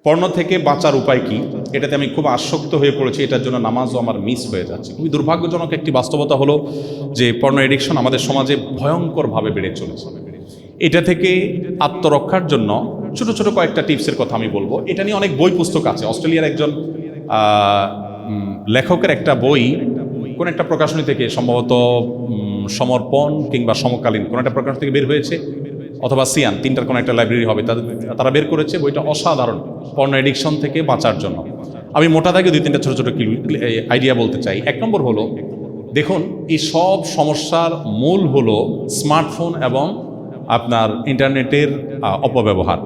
পর্ণ থেকে বাঁচার উপায় কি, এটাতে আমি খুব আসক্ত হয়ে পড়েছি, এটার জন্য নামাজও আমার মিস হয়ে যাচ্ছে। খুবই দুর্ভাগ্যজনক একটি বাস্তবতা হলো যে পর্ণ এডিকশন আমাদের সমাজে ভয়ঙ্করভাবে বেড়ে চলেছে। এটা থেকে আত্মরক্ষার জন্য ছোট ছোট কয়েকটা টিপসের কথা আমি বলবো। এটা নিয়ে অনেক বই পুস্তক আছে। অস্ট্রেলিয়ার একজন লেখকের একটা বই কোন একটা প্রকাশনী থেকে, সম্ভবত সমর্পণ কিংবা সমকালীন কোন একটা প্রকাশনী থেকে বের হয়েছে, অথবা সিয়ান, তিনটার কোনো একটা লাইব্রেরি হবে, তারা বের করেছে। বইটা অসাধারণ, পর্ন এডিকশন থেকে বাঁচার জন্য। আমি মোটা দাগে দুই তিনটা ছোট ছোট আইডিয়া বলতে চাই। এক নম্বর হলো, দেখুন এই সব সমস্যার মূল হলো স্মার্টফোন এবং আপনার ইন্টারনেটের অপব্যবহার।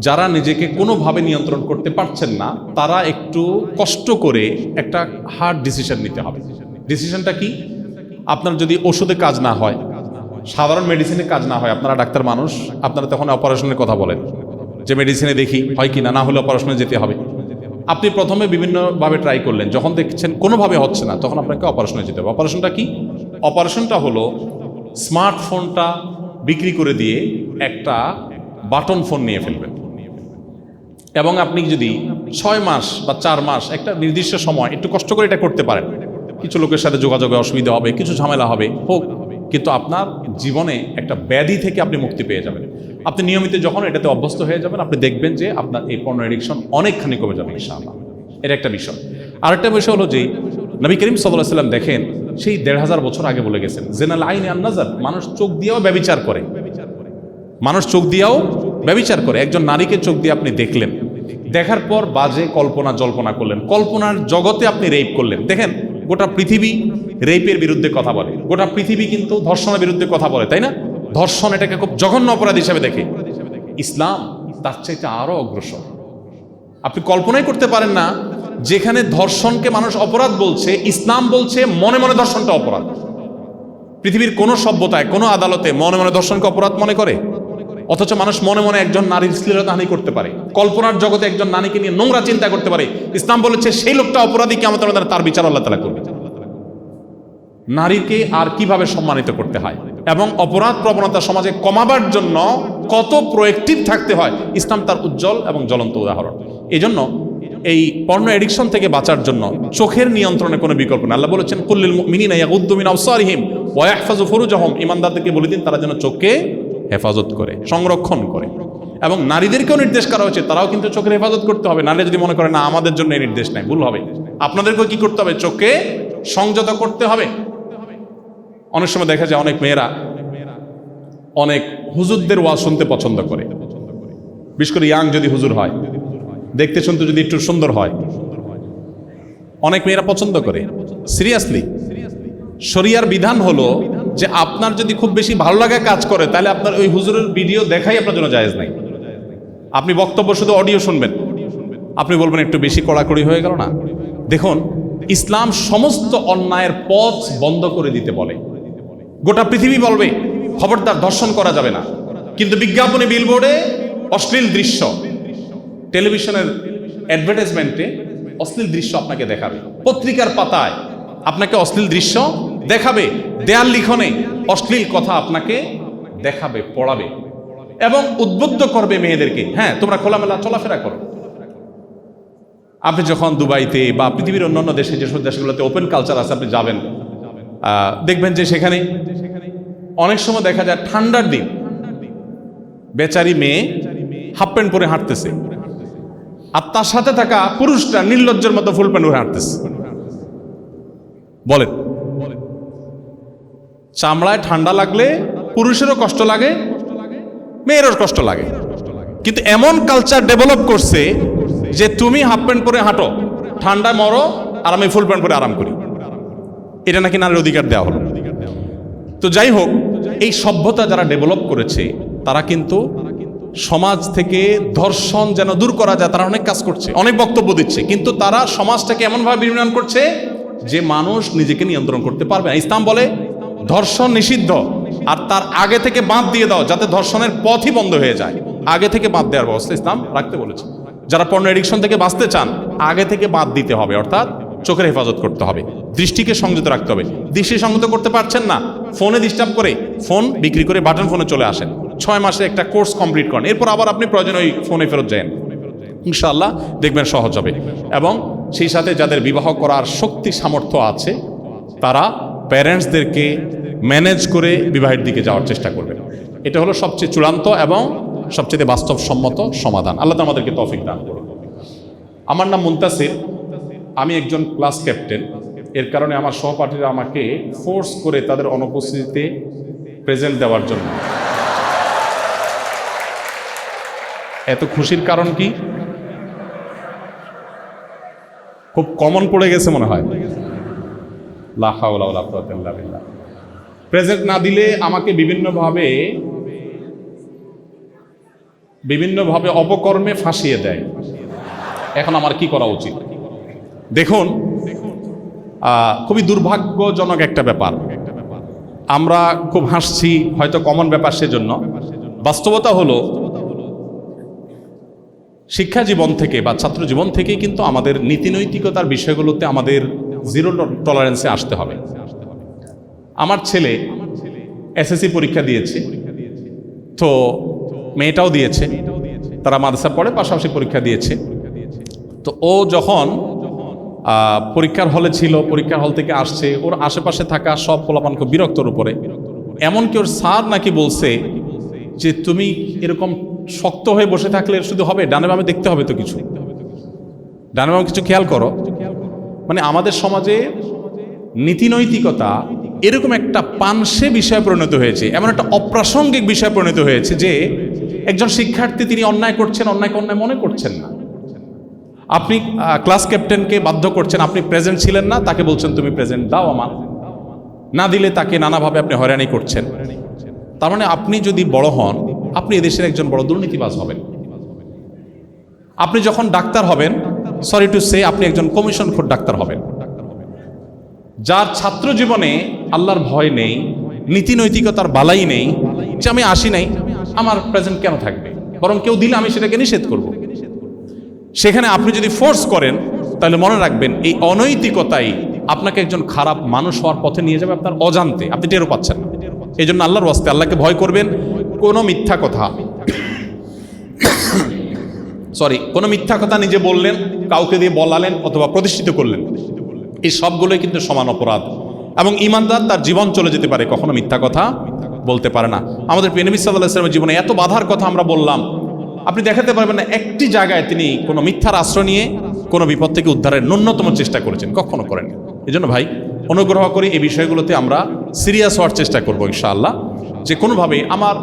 যারা নিজেকে কোনোভাবে নিয়ন্ত্রণ করতে পারছেন না, তারা একটু কষ্ট করে একটা হার্ড ডিসিশন নিতে হবে। ডিসিশনটা কি? আপনার যদি ওষুধে কাজ না হয়, সাধারণ মেডিসিনে কাজ না হয়, আপনারা ডাক্তার মানুষ, আপনারা তখন অপারেশনের কথা বলেন যে মেডিসিনে দেখি হয় কি না, না হলে অপারেশনে যেতে হবে। আপনি প্রথমে বিভিন্নভাবে ট্রাই করলেন, যখন দেখছেন কোনোভাবে হচ্ছে না, তখন আপনাকে অপারেশনে যেতে হবে। অপারেশনটা কি? অপারেশনটা হলো স্মার্টফোনটা বিক্রি করে দিয়ে একটা বাটন ফোন নিয়ে ফেলবেন, এবং আপনি যদি 6 মাস বা 4 মাস একটা নির্দিষ্ট সময় একটু কষ্ট করে এটা করতে পারেন, কিছু লোকের সাথে যোগাযোগে অসুবিধা হবে, কিছু ঝামেলা হবে, হোক, কিন্তু আপনার জীবনে একটা ব্যাধি থেকে আপনি মুক্তি পেয়ে যাবেন। আপনি নিয়মিত যখন এটাতে অভ্যস্ত হয়ে যাবেন, আপনি দেখবেন যে আপনার এই পর্ন এডিকশন অনেকখানি কমে যাবে ইনশাআল্লাহ। এটা একটা বিষয়। আরেকটা বিষয় হলো যে নবী করিম সাল্লাল্লাহু আলাইহি ওয়াসাল্লাম দেখেন সেই 1500 বছর আগে বলে গেছেন, জেনাল আইন আন নাজার, মানুষ চোখ দিয়েও ব্যভিচার করে। মানুষ চোখ দিয়েও ব্যভিচার করে। একজন নারীকে চোখ দিয়ে আপনি দেখলেন, দেখার পর বাজে কল্পনা জল্পনা করলেন, কল্পনার জগতে আপনি রেপ করলেন। দেখেন গোটা পৃথিবী রেপের বিরুদ্ধে কথা বলে, গোটা পৃথিবী কিন্তু ধর্ষণের বিরুদ্ধে কথা বলে, তাই না? ধর্ষণ এটাকে খুব জঘন্য অপরাধ হিসেবে দেখে। ইসলাম তার চাইতে আরো অগ্রসর। আপনি কল্পনাই করতে পারেন না, যেখানে ধর্ষণকে মানুষ অপরাধ বলছে, ইসলাম বলছে মনে মনে ধর্ষণটা অপরাধ। পৃথিবীর কোন সভ্যতায়, কোন আদালতে মনে মনে ধর্ষণকে অপরাধ মনে করে? অথচ মানুষ মনে মনে একজন নারীর শ্লীলতাহানি করতে পারে, কল্পনার জগতে একজন নারীকে নিয়ে নোংরা চিন্তা করতে পারে। ইসলাম বলেছে সেই লোকটা অপরাধী, কিয়ামতের ময়দানে তার বিচার আল্লাহ তাআলা করবে। নারীকে আর কিভাবে সম্মানিত করতে হয় এবং অপরাধ প্রবণতা সমাজে কমাবার জন্য কত প্রোঅ্যাক্টিভ থাকতে হয়, ইসলাম তার উজ্জ্বল এবং জ্বলন্ত উদাহরণ। এই জন্য এই পর্ন এডিকশন থেকে বাঁচার জন্য চোখের নিয়ন্ত্রণের কোনো বিকল্প না। আল্লাহ বলেছেন, কুল্লিল মুমিনিনা ইয়াগুদ্দু মিন আবসারিহিম ওয়া ইয়াহফাযু ফুরুজাহুম, ঈমানদারদেরকে বলে দিন তারা যেন চোখকে হেফাজত করে, সংরক্ষণ করে। এবং নারীদেরকেও নির্দেশ করা হয়েছে, তারাও কিন্তু চোখের হেফাজত করতে হবে। নারী যদি মনে করে না আমাদের জন্য এই নির্দেশ নাই, ভুল হবে। আপনাদেরকেও কি করতে হবে? চোখকে সংযত করতে হবে। অনেক সময় দেখা যায় অনেক মেয়েরা অনেক হুজুরদের ওয়াজ শুনতে পছন্দ করে, বিশেষ করে ইয়াং যদি হুজুর হয়, দেখতে শুনতে যদি একটু সুন্দর হয়, অনেক মেয়েরা পছন্দ করে। সিরিয়াসলি শরিয়ার বিধান হলো যে আপনার যদি খুব বেশি ভালো লাগা কাজ করে, তাহলে আপনার ওই হুজুরের ভিডিও দেখাই আপনার জন্য জায়েজ নাই। আপনি বক্তব্য শুধু অডিও শুনবেন, আপনি বলবেন একটু বেশি কড়াকড়ি হয়ে গেল না। দেখুন, ইসলাম সমস্ত অন্যায়ের পথ বন্ধ করে দিতে বলে। গোটা পৃথিবী বলবে খবরদার ধর্ষণ করা যাবে না, কিন্তু বিজ্ঞাপনে, বিলবোর্ডে অশ্লীল দৃশ্য, টেলিভিশনের অ্যাডভার্টাইজমেন্টে অশ্লীল দৃশ্য আপনাকে দেখাবে, পত্রিকার পাতায় আপনাকে অশ্লীল দৃশ্য দেখাবে, দেয়াল লিখনে অশ্লীল কথা আপনাকে দেখাবে, পড়াবে এবং উদ্বুদ্ধ করবে মেয়েদেরকে, হ্যাঁ তোমরা খোলামেলা চলাফেরা করো। আপনি যখন দুবাইতে বা পৃথিবীর অন্যান্য দেশে, যেসব দেশগুলোতে ওপেন কালচার আছে, আপনি যাবেন, দেখবেন যে সেখানে অনেক সময় দেখা যায় ঠান্ডার দিন বেচারি মেয়ে হাফ প্যান্ট পরে হাঁটতেছে, আর তার সাথে থাকা পুরুষটা নির্লজ্জের মতো ফুল প্যান্ট পরে হাঁটতেছে। বলেন, চামড়ায় ঠান্ডা লাগলে পুরুষেরও কষ্ট লাগে, মেয়েরও কষ্ট লাগে, কিন্তু এমন কালচার ডেভেলপ করছে যে তুমি হাফ প্যান্ট পরে হাঁটো, ঠান্ডায় মরো, আর আমি ফুল প্যান্ট পরে আরাম করি। এটা নাকি নারীর অধিকার দেওয়া হলো। তো যাই হোক, এই সভ্যতা যারা ডেভেলপ করেছে তারা কিন্তু সমাজ থেকে ধর্ষণ যেন দূর করা যায়, তারা অনেক কাজ করছে, অনেক বক্তব্য দিচ্ছে, কিন্তু তারা সমাজটাকে এমনভাবে বিনির্মাণ করছে যে মানুষ নিজেকে নিয়ন্ত্রণ করতে পারবে না। ইসলাম বলে ধর্ষণ নিষিদ্ধ, আর তার আগে থেকে বাঁধ দিয়ে দাও, যাতে ধর্ষণের পথই বন্ধ হয়ে যায়। আগে থেকে বাঁধ দেওয়ার ব্যবস্থা ইসলাম রাখতে বলেছে। যারা পর্ন এডিকশন থেকে বাঁচতে চান, আগে থেকে বাঁধ দিতে হবে, অর্থাৎ চোখের হেফাজত করতে হবে, দৃষ্টিকে সংযত রাখতে হবে। দৃষ্টি সংযত করতে পারছেন না, ফোনে ডিস্টার্ব করে ফোন বিক্রি করে বাটন ফোনে চলে আসেন, 6 মাসে একটা কোর্স কমপ্লিট করেন, এরপর আবার আপনি প্রয়োজন ওই ফোনে ফেরত যান। ইনশাআল্লাহ দেখবেন সহজ হবে। এবং সেই সাথে যাদের বিবাহ করার শক্তি সামর্থ্য আছে তারা প্যারেন্টসদেরকে ম্যানেজ করে বিবাহের দিকে যাওয়ার চেষ্টা করবেন। এটা হলো সবচেয়ে চূড়ান্ত এবং সবচেয়ে বাস্তবসম্মত সমাধান। আল্লাহ তাআলা আমাদেরকে তৌফিক দান করুন। আমার নাম মুনতাসির, আমি একজন ক্লাস ক্যাপ্টেন। এর কারণে আমার সহপাঠীরা আমাকে ফোর্স করে তাদের অনুপস্থিতিতে প্রেজেন্ট দেওয়ার জন্য। এত খুশির কারণ কি? খুব কমন পড়ে গেছে মনে হয়। লা হাওলা ওয়ালা কুওয়াতা ইল্লা বিল্লাহ। প্রেজেন্ট না দিলে আমাকে বিভিন্নভাবে অপকর্মে ফাঁসিয়ে দেয়। এখন আমার কি করা উচিত? দেখুন, খুবই দুর্ভাগ্যজনক একটা ব্যাপার। আমরা খুব হাসছি, হয়তো কমন ব্যাপার, সেজন্য। বাস্তবতা হলো শিক্ষা জীবন থেকে বা ছাত্র জীবন থেকেই কিন্তু আমাদের নীতিনৈতিকতার বিষয়গুলোতে আমাদের জিরো টলারেন্সে আসতে হবে। আমার ছেলে এসএসসি পরীক্ষা দিয়েছে, তো মেয়েটাও দিয়েছে, তারা মাদ্রাসা পড়ে, পাশাপাশি পরীক্ষা দিয়েছে। তো ও যখন পরীক্ষার হলে ছিল, পরীক্ষার হল থেকে আসছে, ওর আশেপাশে থাকা সব পোলাপান খুব বিরক্তর উপরে। এমনকি ওর স্যার নাকি বলছে যে তুমি এরকম শক্ত হয়ে বসে থাকলে শুধু হবে, ডানে বামে দেখতে হবে তো কিছু, ডানে বামে কিছু খেয়াল করো। মানে আমাদের সমাজে নীতিনৈতিকতা এরকম একটা পানসে বিষয় পরিণত হয়েছে, এমন একটা অপ্রাসঙ্গিক বিষয় পরিণত হয়েছে যে একজন শিক্ষার্থী তিনি অন্যায় করছেন, অন্যায়কে অন্যায় মনে করছেন না। আপনি ক্লাস ক্যাপ্টেনকে বাধ্য করছেন, আপনি প্রেজেন্ট ছিলেন না, তাকে বলছেন তুমি প্রেজেন্ট দাও আমার, না দিলে তাকে নানাভাবে আপনি হয়রানি করছেন। তার মানে আপনি যদি বড় হন, আপনি এদেশের একজন বড় দুর্নীতিবাজ হবেন। আপনি যখন ডাক্তার হবেন, সরি টু সে, আপনি একজন কমিশনখোর ডাক্তার হবেন। যার ছাত্র জীবনে আল্লাহর ভয় নেই, নীতি নৈতিকতার বালাই নেই, যে আমি আসি নাই, আমার প্রেজেন্ট কেন থাকবে, বরং কেউ দিলে আমি সেটাকে নিষেধ করব। সেখানে আপনি যদি ফোর্স করেন, তাহলে মনে রাখবেন এই অনৈতিকতাই আপনাকে একজন খারাপ মানুষ হওয়ার পথে নিয়ে যাবে, আপনার অজান্তে, আপনি টেরও পাচ্ছেন না। এই জন্য আল্লাহর ওয়াস্তে আল্লাহকে ভয় করবেন। কোনো মিথ্যা কথা কোনো মিথ্যা কথা নিজে বললেন, কাউকে দিয়ে বলালেন অথবা প্রতিষ্ঠিত করলেন, এই সবগুলোই কিন্তু সমান অপরাধ। এবং ঈমানদার তার জীবন চলে যেতে পারে, কখনো মিথ্যা কথা বলতে পারে না। আমাদের প্রিয় নবী সাল্লাল্লাহু আলাইহি ওয়াসাল্লামের জীবনে এত বাধার কথা আমরা বললাম, আপনি দেখাতে পারবেন না একটি জায়গায় তিনি কোনো মিথ্যার আশ্রয় নিয়ে কোনো বিপদ থেকে উদ্ধারের ন্যূনতম চেষ্টা করেছেন, কখনো করেন। এই জন্য ভাই, অনুগ্রহ করে এই বিষয়গুলোতে আমরা সিরিয়াস হওয়ার চেষ্টা করবো ইনশাআল্লাহ। যে কোনোভাবে আমার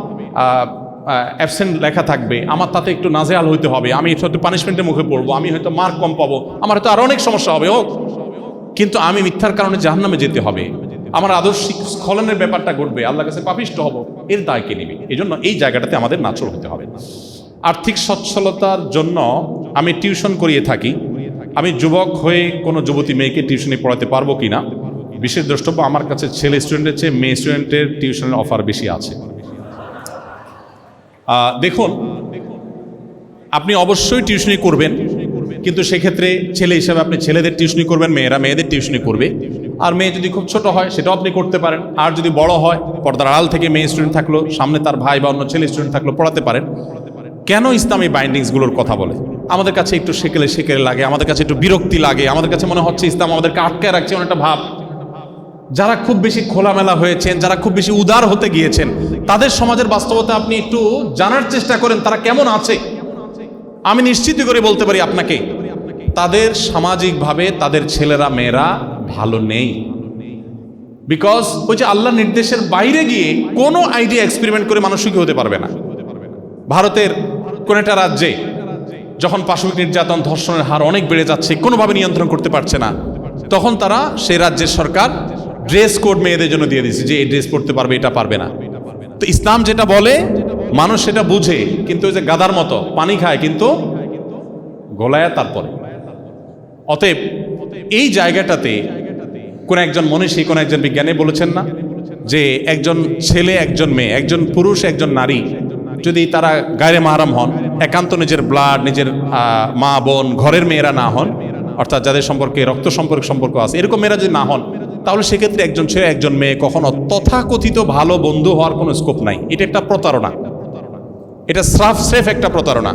অ্যাবসেন্ট লেখা থাকবে, আমার তাতে একটু নাজেহাল হইতে হবে, আমি হয়তো পানিশমেন্টের মুখে পড়বো, আমি হয়তো মার্ক কম পাবো, আমার হয়তো আরো অনেক সমস্যা হবে হোক, কিন্তু আমি মিথ্যার কারণে জাহান্নামে যেতে হবে, আমার আদর্শিক স্খলনের ব্যাপারটা ঘটবে, আল্লাহর কাছে পাপিষ্ট হব, এর দায় কে নেবে? এই জন্য এই জায়গাটাতে আমাদের নাচল হতে হবে। আর্থিক সচ্ছলতার জন্য আমি টিউশন করিয়ে থাকি। আমি যুবক হয়ে কোনো যুবতী মেয়েকে টিউশনে পড়াতে পারবো কিনা? বিশেষ দ্রষ্টব্য, আমার কাছে ছেলে স্টুডেন্টের চেয়ে মেয়ে স্টুডেন্টের টিউশনের অফার বেশি আছে। দেখুন, আপনি অবশ্যই টিউশনি করবেন, কিন্তু সেক্ষেত্রে ছেলে হিসাবে আপনি ছেলেদের টিউশনি করবেন, মেয়েরা মেয়েদের টিউশনি করবে। আর মেয়ে যদি খুব ছোট হয় সেটাও আপনি করতে পারেন। আর যদি বড় হয়, পর্দার আড়াল থেকে মেয়ে স্টুডেন্ট থাকলো, সামনে তার ভাই বা অন্য ছেলে স্টুডেন্ট থাকলো, পড়াতে পারেন। কেন ইসলামী বাইন্ডিংসগুলোর কথা বলে? আমাদের কাছে একটু সেকেলে লাগে, আমাদের কাছে একটু বিরক্তি লাগে, আমাদের কাছে মনে হচ্ছে ইসলাম আমাদেরকে আটকায় রাখছে, এমন একটা ভাব। যারা খুব বেশি খোলামেলা হয়েছেন, যারা খুব বেশি উদার হতে গিয়েছেন, তাদের সমাজের বাস্তবতা আপনি একটু জানার চেষ্টা করেন, তারা কেমন আছে। আমি নিশ্চিত করে বলতে পারি আপনাকে, তাদের সামাজিকভাবে তাদের ছেলেরা মেয়েরা ভালো নেই। বিকজ ওই যে আল্লাহ নির্দেশের বাইরে গিয়ে কোনো আইডিয়া এক্সপেরিমেন্ট করে মানুষ সুখী হতে পারবে না। ভারতের কোন একটা রাজ্যে যখন পাশবিক নির্যাতন, ধর্ষণের হার অনেক বেড়ে যাচ্ছে, কোনোভাবে নিয়ন্ত্রণ করতে পারছে না, তখন তারা সেই রাজ্যের সরকার ড্রেস কোড মেয়েদের জন্য দিয়ে দিয়েছে যে এই ড্রেস পড়তে পারবে, এটা পারবে না। তো ইসলাম যেটা বলে মানুষ সেটা বুঝে, কিন্তু ওই যে গাদার মতো পানি খায় কিন্তু গলায় তারপরে। অতএব এই জায়গাটাতে কোন একজন মনীষী, কোন একজন বিজ্ঞানী বলেছেন না যে একজন ছেলে, একজন মেয়ে, একজন পুরুষ, একজন নারী যদি তারা গায়রে মাহরাম হন, একান্ত নিজের ব্লাড, নিজের মা বোন, ঘরের মেয়েরা না হন, অর্থাৎ যাদের সম্পর্কে রক্ত সম্পর্ক আছে, এরকম মেয়েরা যদি না হন, তাহলে সেক্ষেত্রে একজন ছেলে একজন মেয়ে কখনো তথাকথিত ভালো বন্ধু হওয়ার কোনো স্কোপ নাই। এটা একটা প্রতারণা, এটা স্রেফ একটা প্রতারণা।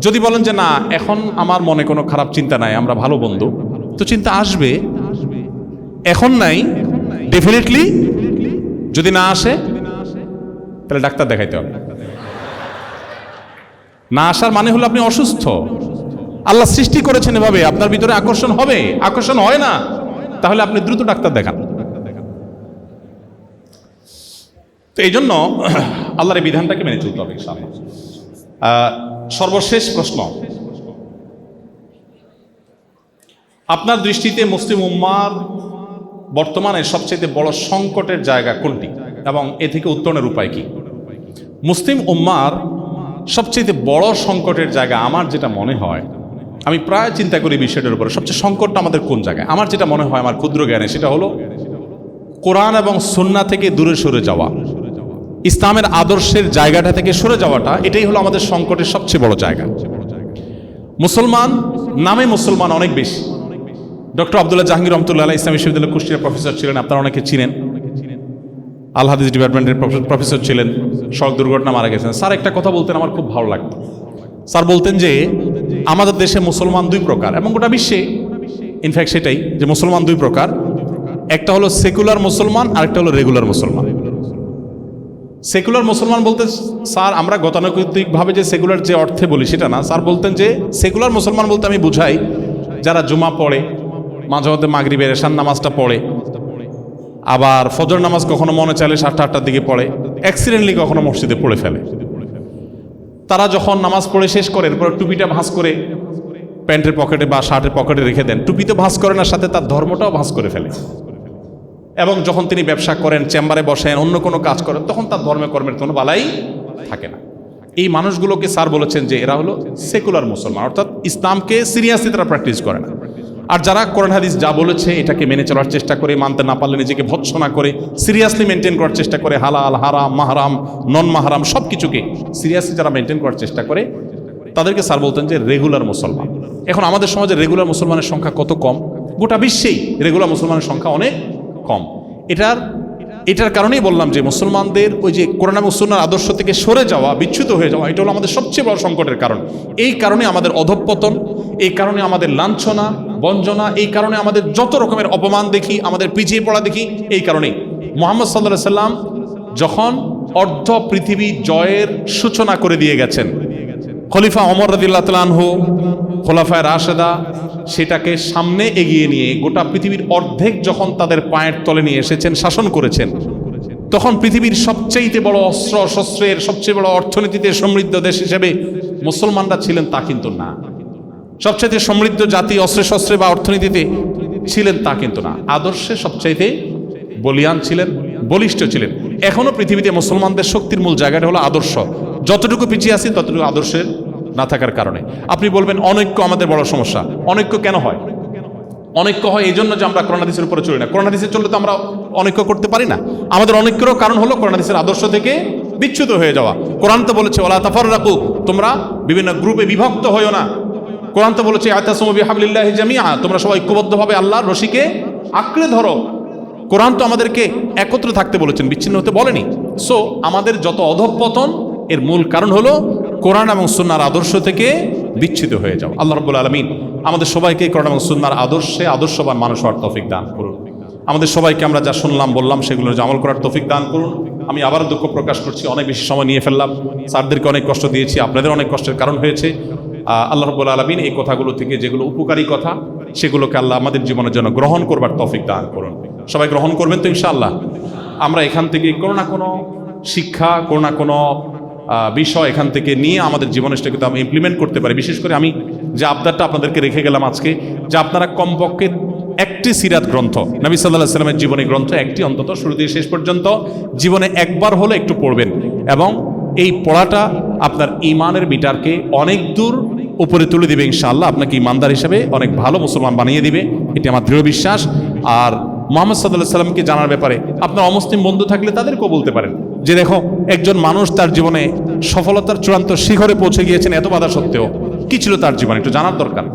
যদি বলেন যে না এখন আমার মনে কোনো খারাপ চিন্তা নাই, আমরা ভালো বন্ধু, তো চিন্তা আসবে, এখন নাই, ডেফিনেটলি যদি না আসে তাহলে ডাক্তার দেখাইতে হবে। না আসার মানে হলো আপনি অসুস্থ। আল্লাহ সৃষ্টি করেছেন এভাবে, আপনার ভিতরে আকর্ষণ হবে, আকর্ষণ হয় না তাহলে আপনি দ্রুত ডাক্তার দেখান। তো এই জন্য আল্লাহর এই বিধানটাকে মেনে চলতে হবে ইনশাআল্লাহ। সর্বশেষ প্রশ্ন, আপনার দৃষ্টিতে মুসলিম উম্মার বর্তমানে সবচেয়ে বড় সংকটের জায়গা কোনটি এবং এ থেকে উত্তরণের উপায় কি? মুসলিম উম্মার সবচেয়ে বড় সংকটের জায়গা আমার যেটা মনে হয়, আমি প্রায় চিন্তা করি বিষয়টার উপরে, সবচেয়ে সংকটটা আমাদের কোন জায়গায়? আমার যেটা মনে হয়, আমার ক্ষুদ্র জ্ঞানে, সেটা হলো কোরআন এবং সুন্নাহ থেকে দূরে সরে যাওয়া, ইসলামের আদর্শের জায়গাটা থেকে সরে যাওয়াটা, এটাই হলো আমাদের সংকটের সবচেয়ে বড় জায়গা। মুসলমান নামে মুসলমান অনেক বেশি। ডক্টর আব্দুল্লাহ জাহাঙ্গীর রহমতুল্লাহ আলাইহি ইসলামী বিশ্ববিদ্যালয়ের কুষ্টিয়ার প্রফেসর ছিলেন, আপনারা অনেকে চিনেন। আল হাদিস ডিপার্টমেন্টের প্রফেসর ছিলেন, সড়ক দুর্ঘটনা মারা গেছেন। স্যার একটা কথা বলতেন, আমার খুব ভালো লাগতো। স্যার বলতেন যে আমাদের দেশে মুসলমান দুই প্রকার, এবং গোটা বিশ্বে ইনফ্যাক্ট সেটাই, যে মুসলমান দুই প্রকার। একটা হলো সেকুলার মুসলমান, আরেকটা হলো রেগুলার মুসলমান। সেকুলার মুসলমান বলতে স্যার আমরা গতানুগতিকভাবে যে সেকুলার যে অর্থে বলি সেটা না। স্যার বলতেন যে সেকুলার মুসলমান বলতে আমি বুঝাই যারা জুমা পড়ে, মাঝে মধ্যে মাগরিবের এশার নামাজটা পড়ে, আবার ফজর নামাজ কখনো মনে চাইলে 7টা-8টার দিকে পড়ে, অ্যাক্সিডেন্টলি কখনো মসজিদে পড়ে ফেলে। তারা যখন নামাজ পড়ে শেষ করে এরপর টুপিটা ভাঁজ করে প্যান্টের পকেটে বা শার্টের পকেটে রেখে দেন। টুপি তো ভাঁজ করেন, আর সাথে তার ধর্মটাও ভাঁজ করে ফেলে। এবং যখন তিনি ব্যবসা করেন, চেম্বারে বসেন, অন্য কোনো কাজ করেন, তখন তার ধর্মে কর্মের কোনো বালাই থাকে না। এই মানুষগুলোকে স্যার বলেছেন যে এরা হলো সেকুলার মুসলমান, অর্থাৎ ইসলামকে সিরিয়াসলি তারা প্র্যাকটিস করে না। আর যারা কোরআন হাদিস যা বলেছে এটাকে মেনে চলার চেষ্টা করে, মানতে না পারলে নিজেকে ভৎসনা করে, সিরিয়াসলি মেনটেন করার চেষ্টা করে, হালাল হারাম মাহারাম নন মাহারাম সব কিছুকে সিরিয়াসলি যারা মেনটেন করার চেষ্টা করে, তাদেরকে স্যার বলতেন যে রেগুলার মুসলমান। এখন আমাদের সমাজে রেগুলার মুসলমানের সংখ্যা কত কম! গোটা বিশ্বেই রেগুলার মুসলমানের সংখ্যা অনেক কম। এটার কারণেই বললাম যে মুসলমানদের ওই যে কোরআন এবং সুন্নাহর আদর্শ থেকে সরে যাওয়া, বিচ্যুত হয়ে যাওয়া, এটা হলো আমাদের সবচেয়ে বড় সংকটের কারণ। এই কারণে আমাদের অধঃপতন, এই কারণে আমাদের লাঞ্ছনা বঞ্জনা, এই কারণে আমাদের যত রকমের অপমান দেখি, আমাদের পিছিয়ে পড়া দেখি। এই কারণেই মুহাম্মদ সাল্লাল্লাহু আলাইহি সাল্লাম যখন অর্ধ পৃথিবী জয়ের সূচনা করে দিয়ে গেছেন, খলিফা ওমর রাদিয়াল্লাহু তাআলা আনহু, খোলাফায়ে রাশেদা সেটাকে সামনে এগিয়ে নিয়ে গোটা পৃথিবীর অর্ধেক যখন তাদের পায়ের তলে নিয়ে এসেছেন, শাসন করেছেন, তখন পৃথিবীর সবচেয়ে বড় অস্ত্র শস্ত্রের, সবচেয়ে বড় অর্থনীতিতে সমৃদ্ধ দেশ হিসেবে মুসলমানরা ছিলেন তা কিন্তু না। সবচাইতে সমৃদ্ধ জাতি অস্ত্রে শস্ত্রে বা অর্থনীতিতে ছিলেন তা কিন্তু না। আদর্শে সবচাইতে বলিয়ান ছিলেন, বলিষ্ঠ ছিলেন। এখনো পৃথিবীতে মুসলমানদের শক্তির মূল জায়গাটা হলো আদর্শ। যতটুকু পিছিয়ে আছি ততটুকু আদর্শের না থাকার কারণে। আপনি বলবেন অনৈক্য আমাদের বড় সমস্যা। অনৈক্য কেন হয়? অনৈক্য হয় এই জন্য যে আমরা কোরআন হাদিসের উপরে চলি না। কোরআন হাদিসে চললে তো আমরা অনৈক্য করতে পারি না। আমাদের অনৈক্যেরও কারণ হলো কোরআন হাদিসের আদর্শ থেকে বিচ্যুত হয়ে যাওয়া। কোরআন তো বলেছে ওয়ালা তাফাররাকু, তোমরা বিভিন্ন গ্রুপে বিভক্ত হইও না। কোরআন তো বলেছে আতাসিমু বিহাবলিল্লাহি জামিআ, তোমরা সবাই ঐক্যবদ্ধভাবে আল্লাহর রশিকে আঁকড়ে ধরো। কোরআন তো আমাদেরকে একত্র থাকতে বলেছেন, বিচ্ছিন্ন হতে বলেনি। সো আমাদের যত অধঃপতন এর মূল কারণ হলো কোরআন এবং সুন্নাহর আদর্শ থেকে বিচ্ছিন্ন হয়ে যাও। আল্লাহ রাব্বুল আলামিন আমাদের সবাইকে কোরআন এবং সুন্নাহর আদর্শে আদর্শবান মানুষ হওয়ার তৌফিক দান করুন। আমাদের সবাইকে আমরা যা শুনলাম বললাম সেগুলো আমল করার তৌফিক দান করুন। আমি আবারও দুঃখ প্রকাশ করছি, অনেক বেশি সময় নিয়ে ফেললাম, স্যারদেরকে অনেক কষ্ট দিয়েছি, আপনাদের অনেক কষ্টের কারণ হয়েছে। আল্লাহ রাব্বুল আলামিন এই কথাগুলো থেকে যেগুলো উপকারী কথা সেগুলোকে আল্লাহ আমাদের জীবনের জন্য গ্রহণ করবার তৌফিক দান করুন। সবাই গ্রহণ করবেন তো ইনশাআল্লাহ। আমরা এখান থেকে কোনো না কোনো শিক্ষা, কোনো না কোনো বিষয় এখান থেকে নিয়ে আমাদের জীবনে সেটাকে আমরা ইমপ্লিমেন্ট করতে পারি। বিশেষ করে আমি যে আবদারটা আপনাদেরকে রেখে গেলাম আজকে, যে আপনারা কমপক্ষে একটি সিরাত গ্রন্থ, নবী সাল্লাল্লাহু আলাইহি ওয়াসাল্লামের জীবনী গ্রন্থ একটি অন্তত শুরু থেকে শেষ পর্যন্ত জীবনে একবার হলে একটু পড়বেন, এবং এই পড়াটা আপনার ঈমানের মিটারকে অনেক দূর উপরে তুলে দিবে ইনশাআল্লাহ। আপনাকে ঈমানদার হিসেবে অনেক ভালো মুসলমান বানিয়ে দিবে, এটি আমার দৃঢ় বিশ্বাস। আর মুহাম্মদ সাল্লাল্লাহু আলাইহি ওয়াসাল্লামকে জানার ব্যাপারে আপনার অমুসলিম বন্ধু থাকলে তাদেরকেও বলতে পারেন যে দেখো, একজন মানুষ তার জীবনে সফলতার চূড়ান্ত শিখরে পৌঁছে গিয়েছেন এত বাধা সত্ত্বেও, কি ছিল তার জীবন, একটু জানার দরকার।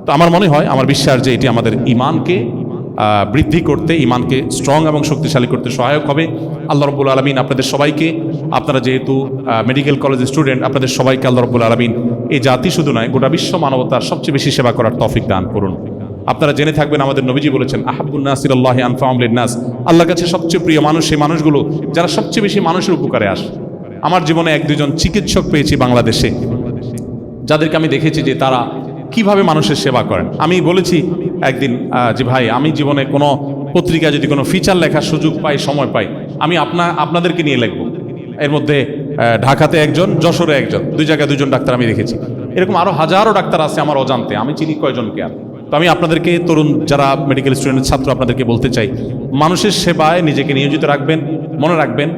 তো আমার মনে হয়, আমার বিশ্বাস যে এটি আমাদের ঈমানকে বৃদ্ধি করতে, ঈমানকে স্ট্রং এবং শক্তিশালী করতে সহায়ক হবে। আল্লাহ রাব্বুল আলামিন আপনাদের সবাইকে, আপনারা যেহেতু মেডিকেল কলেজের স্টুডেন্ট, আপনাদের সবাইকে আল্লাহ রাব্বুল আলামিন এই জাতি শুধু নয়, গোটা বিশ্ব মানবতার সবচেয়ে বেশি সেবা করার তৌফিক দান করুন। আপনারা জেনে থাকবেন, আমাদের নবীজি বলেছেন, আহাব্বুন নাস ইলাল্লাহি আনফাউহুম লিন-নাস, আল্লাহর কাছে সবচেয়ে প্রিয় মানুষ সেই মানুষগুলো যারা সবচেয়ে বেশি মানুষের উপকারে আসে। আমার জীবনে এক দুজন চিকিৎসক পেয়েছি বাংলাদেশে, যাদেরকে আমি দেখেছি যে তারা কিভাবে মানুষের সেবা করেন। আমি বলেছি একদিন যে ভাই, আমি জীবনে কোনো পত্রিকায় যদি কোনো ফিচার লেখার সুযোগ পাই, সময় পাই, আমি আপনাদেরকে নিয়ে লিখব। এর মধ্যে ঢাকাতে একজন, যশোরে একজন, দুই জায়গায় দুজন ডাক্তার আমি দেখেছি। এরকম আরও হাজারো ডাক্তার আছে আমার অজান্তে, আমি চিনি কয়জনকে। আর তো আমি আপনাদেরকে, তরুণ যারা মেডিকেল স্টুডেন্টের ছাত্র, আপনাদেরকে বলতে চাই, মানুষের সেবায় নিজেকে নিয়োজিত রাখবেন। মনে রাখবেন,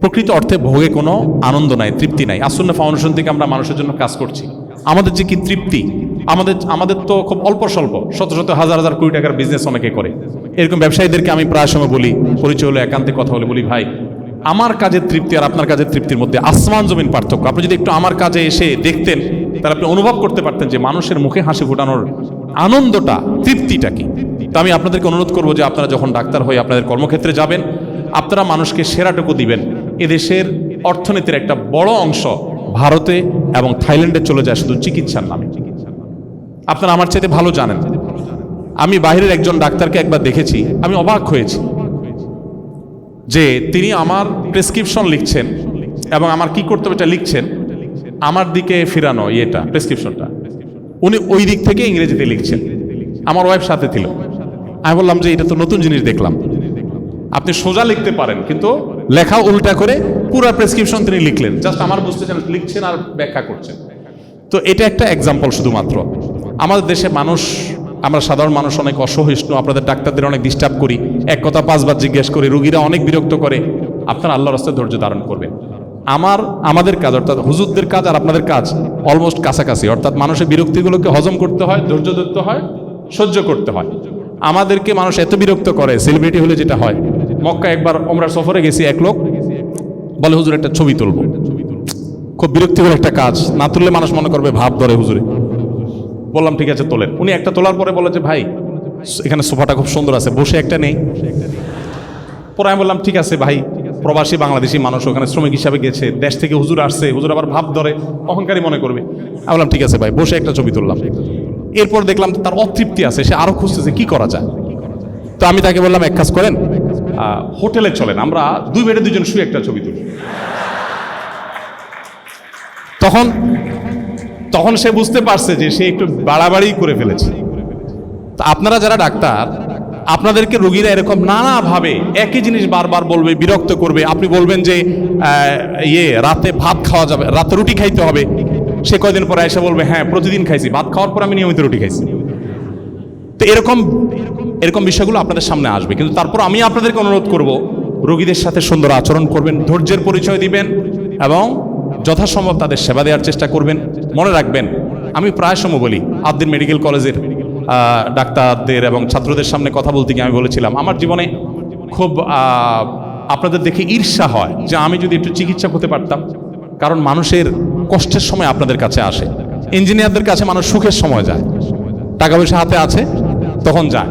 প্রকৃত অর্থে ভোগে কোনো আনন্দ নাই, তৃপ্তি নাই। আসুন্নাহ ফাউন্ডেশন থেকে আমরা মানুষের জন্য কাজ করছি, আমাদের যে কি তৃপ্তি, আমাদের তো খুব অল্প স্বল্প, শত শত হাজার হাজার কোটি টাকার বিজনেস অনেকে করে। এরকম ব্যবসায়ীদেরকে আমি প্রায় সময় বলি, পরিচয় হলে একান্তে কথা বলে বলি, ভাই, আমার কাজের তৃপ্তি আর আপনার কাজের তৃপ্তির মধ্যে আসমান জমিন পার্থক্য। আপনি যদি একটু আমার কাজে এসে দেখতেন, তাহলে আপনি অনুভব করতে পারতেন যে মানুষের মুখে হাসি ফোটানোর আনন্দটা, তৃপ্তিটা কি। তো আমি আপনাদেরকে অনুরোধ করবো যে আপনারা যখন ডাক্তার হয়ে আপনাদের কর্মক্ষেত্রে যাবেন, আপনারা মানুষকে সেরাটুকু দিবেন। এদেশের অর্থনীতির একটা বড় অংশ ভারতে এবং থাইল্যান্ডে চলে যায় শুধু চিকিৎসার নামে। আপনারা আমার চাইতে ভালো জানেন। আমি বাইরের একজন ডাক্তারকে একবার দেখেছি, আমি অবাক হয়েছি যে তিনি আমার প্রেসক্রিপশন লিখছেন এবং আমার কি করতে হবে এটা লিখছেন, আমার দিকে ফিরানো প্রেসক্রিপশনটা উনি ওই দিক থেকে ইংরেজিতে লিখছেন। আমার ওয়াইফ সাথে ছিল। আমি বললাম যে এটা তো নতুন জিনিস দেখলাম, আপনি সোজা লিখতে পারেন কিন্তু লেখা উল্টা করে পুরো প্রেসক্রিপশন তিনি লিখলেন, জাস্ট আমার বুঝতে চান লিখছেন আর ব্যাখ্যা করছেন। তো এটা একটা এক্সাম্পল শুধুমাত্র। আমাদের দেশে মানুষ, আমরা সাধারণ মানুষ অনেক অসহিষ্ণু, আপনাদের ডাক্তারদের অনেক ডিস্টার্ব করি, এক কথা পাঁচবার জিজ্ঞেস করি, রুগীরা অনেক বিরক্ত করে। আপনারা আল্লাহর রাস্তায় ধৈর্য ধারণ করবেন। আমাদের কাজ, অর্থাৎ হুজুরদের কাজ আর আপনাদের কাজ অলমোস্ট কাছাকাছি, অর্থাৎ মানুষের বিরক্তিগুলোকে হজম করতে হয়, ধৈর্য ধরতে হয়, সহ্য করতে হয়। আমাদেরকে মানুষ এত বিরক্ত করে, সেলিব্রিটি হলে যেটা হয়, মক্কা একবার আমরা সফরে গেছি, এক লোক বলে হুজুর একটা ছবি তুলবো। খুব বিরক্তিকর একটা কাজ, না তুললে মানুষ মনে করবে ভাব ধরে হুজুরে। বললাম ঠিক আছে তোলেন। উনি একটা তোলার পরে বলে যে ভাই, এখানে সোফাটা খুব সুন্দর আছে, বসে একটা নেই। পরে আমি বললাম ঠিক আছে ভাই, প্রবাসী বাংলাদেশি মানুষ ওখানে শ্রমিক হিসাবে গেছে, দেশ থেকে হুজুর আসছে, হুজুর আবার ভাব ধরে, অহংকারী মনে করবে। আমি বললাম ঠিক আছে ভাই, বসে একটা ছবি তুললাম। এরপর দেখলাম তার অতৃপ্তি আছে, সে আরো খুঁজতেছে কি করা যায়। তো আমি তাকে বললাম এক কাজ করেন, হোটেলে চলেন, আমরা 2 বেডে 2 জন শুয়ে একটা ছবি তুলি। তখন সে বুঝতে পারছে যে সে একটু বাড়াবাড়ি করে ফেলেছে। তা আপনারা যারা ডাক্তার, আপনাদেরকে রোগীরা এরকম নানাভাবে একই জিনিস বারবার বলবে, বিরক্ত করবে। আপনি বলবেন যে রাতে ভাত খাওয়া যাবে, রাতে রুটি খাইতে হবে। সে কয়দিন পরে এসে বলবে হ্যাঁ প্রতিদিন খাইছি, ভাত খাওয়ার পর আমি নিয়মিত রুটি খাইছি। তো এরকম বিষয়গুলো আপনাদের সামনে আসবে। কিন্তু তারপর আমি আপনাদেরকে অনুরোধ করব, রোগীদের সাথে সুন্দর আচরণ করবেন, ধৈর্যের পরিচয় দিবেন এবং যথাসম্ভব তাদের সেবা দেওয়ার চেষ্টা করবেন। মনে রাখবেন, আমি প্রায় সময় বলি, আদ্দিন মেডিকেল কলেজের ডাক্তারদের এবং ছাত্রদের সামনে কথা বলতে গিয়ে আমি বলেছিলাম, আমার জীবনে খুব আপনাদের দেখে ঈর্ষা হয় যে আমি যদি একটু চিকিৎসক হতে পারতাম। কারণ মানুষের কষ্টের সময় আপনাদের কাছে আসে, ইঞ্জিনিয়ারদের কাছে মানুষ সুখের সময় যায়, টাকা পয়সা হাতে আছে তখন যায়।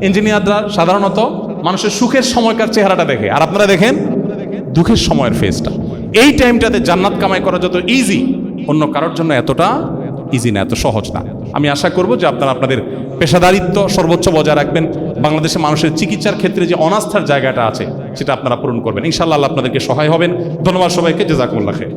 ইঞ্জিনিয়াররা সাধারণত মানুষের সুখের সময়কার চেহারাটা দেখে, আর আপনারা দেখেন দুঃখের সময়ের ফেসটা। এই টাইমটাতে জান্নাত কামাই করা যত ইজি, অন্য কারোর জন্য এতটা ইজি না, এত সহজ না। আমি আশা করব যে আপনারা আপনাদের পেশাদারিত্ব সর্বোচ্চ বজায় রাখবেন, বাংলাদেশে মানুষের চিকিৎসার ক্ষেত্রে যে অনাস্থার জায়গাটা আছে সেটা আপনারা পূরণ করবেন। ইনশাআল্লাহ আল্লাহ আপনাদেরকে সহায় হবেন। ধন্যবাদ সবাইকে, জাযাকুমুল্লাহ খাইর।